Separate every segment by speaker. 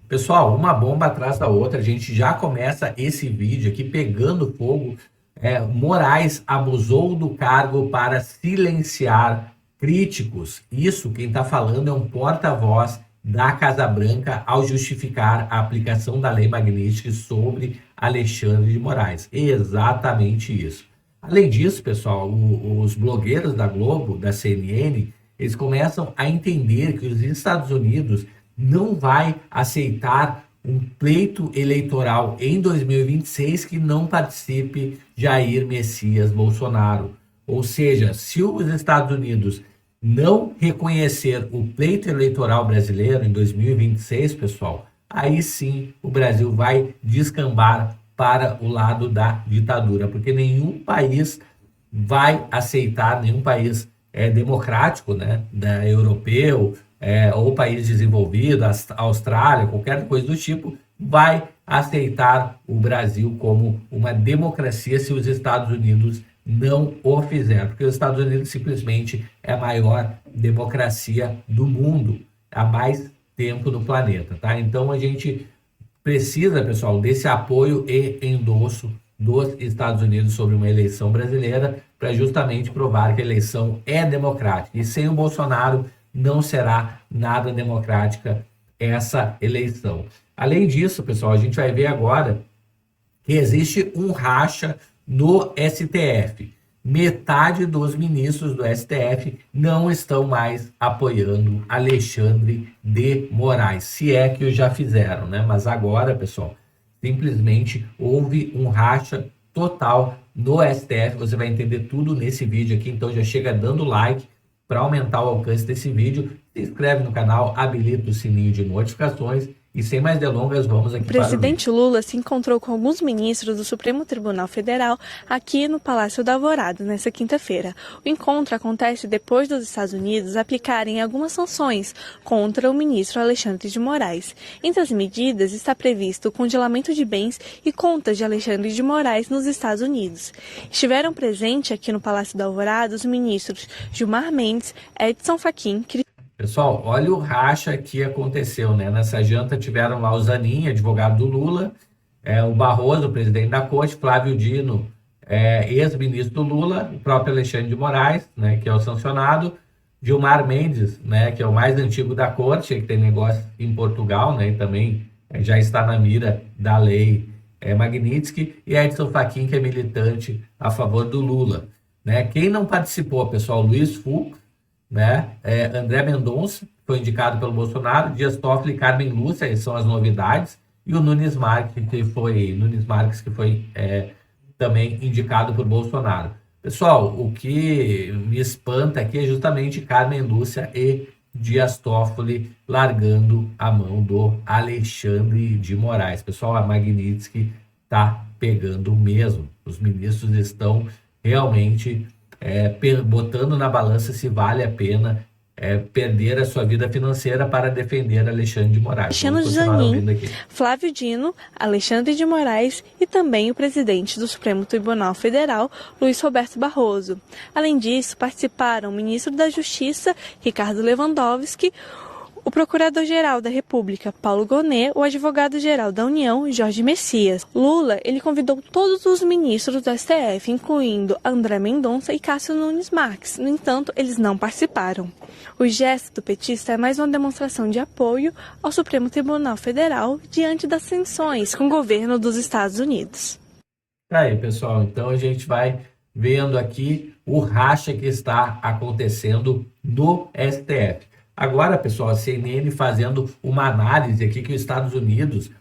Speaker 1: Pessoal, uma bomba atrás da outra, a gente já começa esse vídeo aqui pegando fogo. Moraes abusou do cargo para silenciar críticos. Isso, quem está falando é um porta-voz da Casa Branca ao justificar a aplicação da Lei Magnitsky sobre Alexandre de Moraes. Exatamente isso. Além disso, pessoal, os blogueiros da Globo, da CNN, eles começam a entender que os Estados Unidos não vai aceitar um pleito eleitoral em 2026 que não participe Jair Messias Bolsonaro. Ou seja, se os Estados Unidos não reconhecer o pleito eleitoral brasileiro em 2026, pessoal, aí sim o Brasil vai descambar para o lado da ditadura, porque nenhum país vai aceitar, nenhum país democrático, né, europeu, ou país desenvolvido, Austrália, qualquer coisa do tipo, vai aceitar o Brasil como uma democracia se os Estados Unidos não o fizer, porque os Estados Unidos simplesmente é a maior democracia do mundo há mais tempo no planeta, tá? Então a gente precisa, pessoal, desse apoio e endosso dos Estados Unidos sobre uma eleição brasileira para justamente provar que a eleição é democrática. E sem o Bolsonaro não será nada democrática essa eleição. Além disso, pessoal, a gente vai ver agora que existe um racha no STF. Metade dos ministros do STF não estão mais apoiando Alexandre de Moraes, se é que o já fizeram, né? Mas agora, pessoal, simplesmente houve um racha total no STF. Você vai entender tudo nesse vídeo aqui, então já chega dando like para aumentar o alcance desse vídeo. Se inscreve no canal, habilita o sininho de notificações. E sem mais delongas, vamos aqui para o vídeo.
Speaker 2: O presidente Lula se encontrou com alguns ministros do Supremo Tribunal Federal aqui no Palácio da Alvorada nesta quinta-feira. O encontro acontece depois dos Estados Unidos aplicarem algumas sanções contra o ministro Alexandre de Moraes. Entre as medidas está previsto o congelamento de bens e contas de Alexandre de Moraes nos Estados Unidos. Estiveram presentes aqui no Palácio da Alvorada os ministros Gilmar Mendes, Edson Fachin,
Speaker 1: Pessoal, olha o racha que aconteceu, né? Nessa janta tiveram lá o Zanin, advogado do Lula, o Barroso, presidente da Corte, Flávio Dino, ex-ministro do Lula, o próprio Alexandre de Moraes, né, que é o sancionado, Gilmar Mendes, né, que é o mais antigo da Corte, que tem negócio em Portugal, né, e também já está na mira da lei Magnitsky, e Edson Fachin, que é militante a favor do Lula. Né? Quem não participou, pessoal, Luiz Fux, né? André Mendonça, foi indicado pelo Bolsonaro, Dias Toffoli e Carmen Lúcia, essas são as novidades, e o Nunes Marques, que foi também indicado por Bolsonaro. Pessoal, o que me espanta aqui é justamente Carmen Lúcia e Dias Toffoli largando a mão do Alexandre de Moraes. Pessoal, a Magnitsky está pegando mesmo. Os ministros estão realmente botando na balança se vale a pena perder a sua vida financeira para defender Alexandre de Moraes.
Speaker 2: Cristiano Zanin, Flávio Dino, Alexandre de Moraes e também o presidente do Supremo Tribunal Federal, Luiz Roberto Barroso. Além disso, participaram o ministro da Justiça, Ricardo Lewandowski, o Procurador-Geral da República, Paulo Gonet, o Advogado-Geral da União, Jorge Messias. Lula, ele convidou todos os ministros do STF, incluindo André Mendonça e Cássio Nunes Marques. No entanto, eles não participaram. O gesto do petista é mais uma demonstração de apoio ao Supremo Tribunal Federal diante das tensões com o governo dos Estados Unidos.
Speaker 1: Aí, pessoal, então a gente vai vendo aqui o racha que está acontecendo no STF. Agora, pessoal, a CNN fazendo uma análise aqui que os Estados Unidos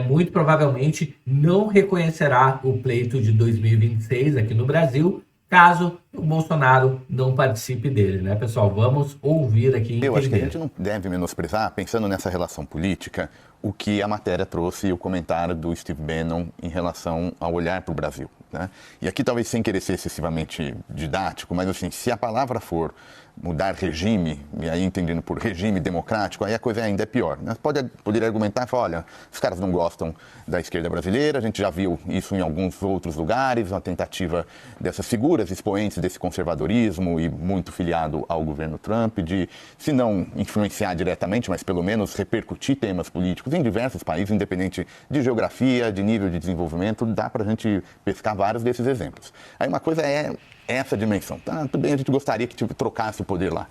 Speaker 1: muito provavelmente não reconhecerá o pleito de 2026 aqui no Brasil, caso o Bolsonaro não participe dele, né, pessoal? Vamos ouvir aqui.
Speaker 3: Eu acho que a gente não deve menosprezar, pensando nessa relação política, o que a matéria trouxe e o comentário do Steve Bannon em relação ao olhar para o Brasil. Né? E aqui talvez sem querer ser excessivamente didático, mas assim, se a palavra for mudar regime, e aí entendendo por regime democrático, aí a coisa ainda é pior. Mas poderia argumentar e falar, olha, os caras não gostam da esquerda brasileira, a gente já viu isso em alguns outros lugares, uma tentativa dessas figuras expoentes desse conservadorismo e muito filiado ao governo Trump, de, se não influenciar diretamente, mas pelo menos repercutir temas políticos em diversos países, independente de geografia, de nível de desenvolvimento, dá para a gente pescar vários desses exemplos. Aí uma coisa é essa dimensão. Tá, tudo bem, a gente gostaria que trocasse o poder lá.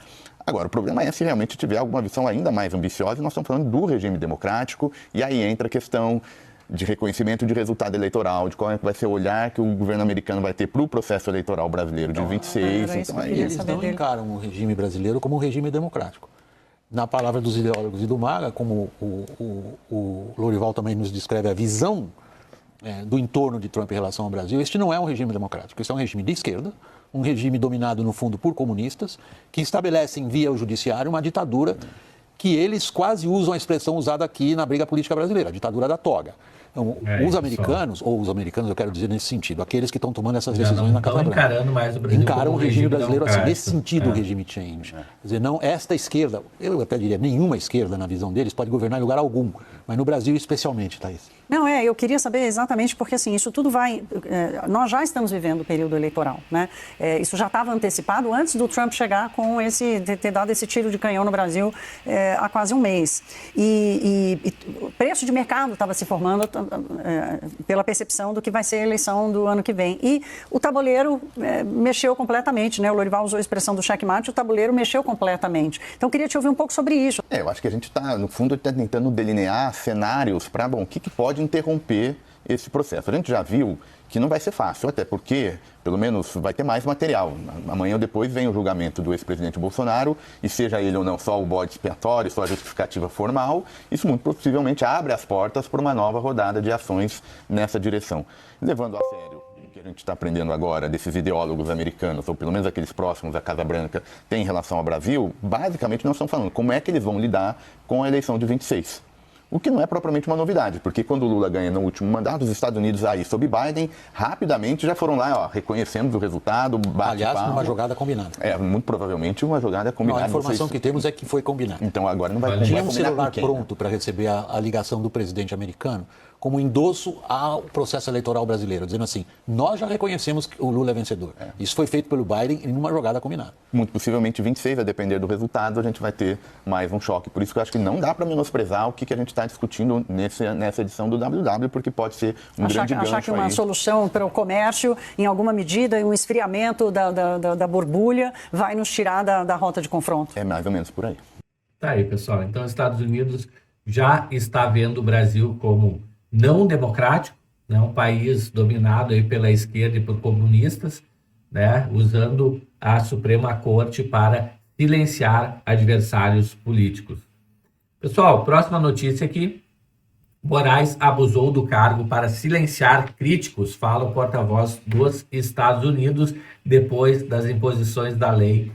Speaker 3: Agora, o problema é se realmente tiver alguma visão ainda mais ambiciosa, e nós estamos falando do regime democrático, e aí entra a questão de reconhecimento de resultado eleitoral, de qual é que vai ser o olhar que o governo americano vai ter para o processo eleitoral brasileiro de 26. Então,
Speaker 4: eles não encaram o regime brasileiro como um regime democrático. Na palavra dos ideólogos e do Maga, como o Lorival também nos descreve a visão do entorno de Trump em relação ao Brasil, este não é um regime democrático, este é um regime de esquerda, um regime dominado no fundo por comunistas, que estabelecem via o judiciário uma ditadura que eles quase usam a expressão usada aqui na briga política brasileira, a ditadura da toga. Então, os americanos eu quero dizer nesse sentido, aqueles que estão tomando essas decisões na Casa Branca,
Speaker 1: encarando mais o Brasil
Speaker 4: encaram o regime brasileiro assim, nesse sentido, o
Speaker 1: É.
Speaker 4: regime change. Quer dizer, não, esta esquerda, eu até diria, nenhuma esquerda na visão deles pode governar em lugar algum, mas no Brasil especialmente, Thaís.
Speaker 5: Não, eu queria saber exatamente porque, assim, isso tudo vai... nós já estamos vivendo o período eleitoral, né? Isso já estava antecipado antes do Trump chegar com ter dado esse tiro de canhão no Brasil há quase um mês. E o preço de mercado estava se formando pela percepção do que vai ser a eleição do ano que vem. E o tabuleiro mexeu completamente, né? O Lorival usou a expressão do checkmate, o tabuleiro mexeu completamente. Então, eu queria te ouvir um pouco sobre isso.
Speaker 3: Eu acho que a gente está, no fundo, tentando delinear cenários para, o que pode interromper esse processo. A gente já viu que não vai ser fácil, até porque, pelo menos, vai ter mais material. Amanhã ou depois vem o julgamento do ex-presidente Bolsonaro, e seja ele ou não só o bode expiatório, só a justificativa formal, isso muito possivelmente abre as portas para uma nova rodada de ações nessa direção. Levando a sério o que a gente está aprendendo agora desses ideólogos americanos, ou pelo menos aqueles próximos à Casa Branca, tem em relação ao Brasil, basicamente nós estamos falando como é que eles vão lidar com a eleição de 26. O que não é propriamente uma novidade, porque quando o Lula ganha no último mandato, os Estados Unidos aí, sob Biden, rapidamente já foram lá, reconhecendo o resultado,
Speaker 4: aliás, numa jogada combinada.
Speaker 3: Muito provavelmente uma jogada combinada.
Speaker 4: Não, a informação que temos é que foi combinada.
Speaker 3: Então agora não vai
Speaker 4: Tinha
Speaker 3: vai
Speaker 4: um
Speaker 3: combinar
Speaker 4: celular
Speaker 3: com quem,
Speaker 4: pronto para receber a ligação do presidente americano como endosso ao processo eleitoral brasileiro, dizendo assim, nós já reconhecemos que o Lula é vencedor. Isso foi feito pelo Biden em uma jogada combinada.
Speaker 3: Muito possivelmente 26, a depender do resultado, a gente vai ter mais um choque. Por isso que eu acho que não dá para menosprezar o que a gente está discutindo nessa edição do WW, porque pode ser um grande gancho.
Speaker 5: Achar que uma solução para o comércio, em alguma medida, um esfriamento da borbulha, vai nos tirar da rota de confronto.
Speaker 3: É mais ou menos por aí.
Speaker 1: Tá aí, pessoal. Então, os Estados Unidos já está vendo o Brasil como não democrático, né? Um país dominado aí pela esquerda e por comunistas, né? Usando a Suprema Corte para silenciar adversários políticos. Pessoal, próxima notícia aqui. Moraes abusou do cargo para silenciar críticos, fala o porta-voz dos Estados Unidos, depois das imposições da lei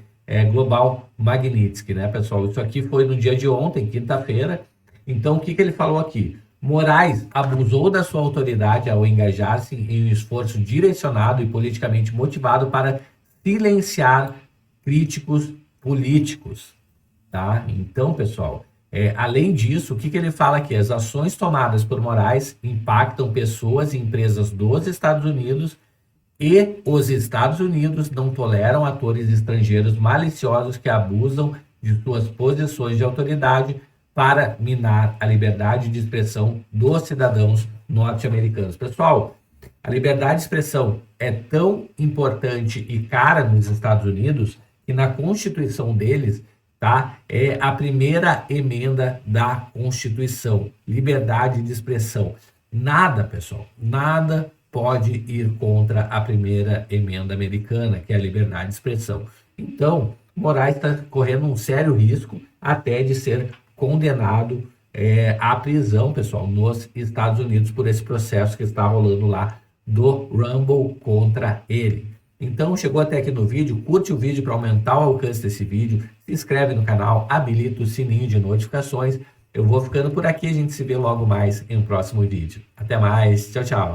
Speaker 1: Global Magnitsky, né, pessoal? Isso aqui foi no dia de ontem, quinta-feira. Então, o que ele falou aqui? Moraes abusou da sua autoridade ao engajar-se em um esforço direcionado e politicamente motivado para silenciar críticos políticos, tá? Então, pessoal, além disso, o que ele fala aqui? As ações tomadas por Moraes impactam pessoas e empresas dos Estados Unidos e os Estados Unidos não toleram atores estrangeiros maliciosos que abusam de suas posições de autoridade para minar a liberdade de expressão dos cidadãos norte-americanos. Pessoal, a liberdade de expressão é tão importante e cara nos Estados Unidos que na Constituição deles, tá, é a primeira emenda da Constituição, liberdade de expressão. Nada, pessoal, nada pode ir contra a primeira emenda americana, que é a liberdade de expressão. Então, Moraes está correndo um sério risco até de ser condenado à prisão, pessoal, nos Estados Unidos por esse processo que está rolando lá do Rumble contra ele. Então, chegou até aqui no vídeo, curte o vídeo para aumentar o alcance desse vídeo, se inscreve no canal, habilita o sininho de notificações. Eu vou ficando por aqui, a gente se vê logo mais em um próximo vídeo. Até mais, tchau, tchau.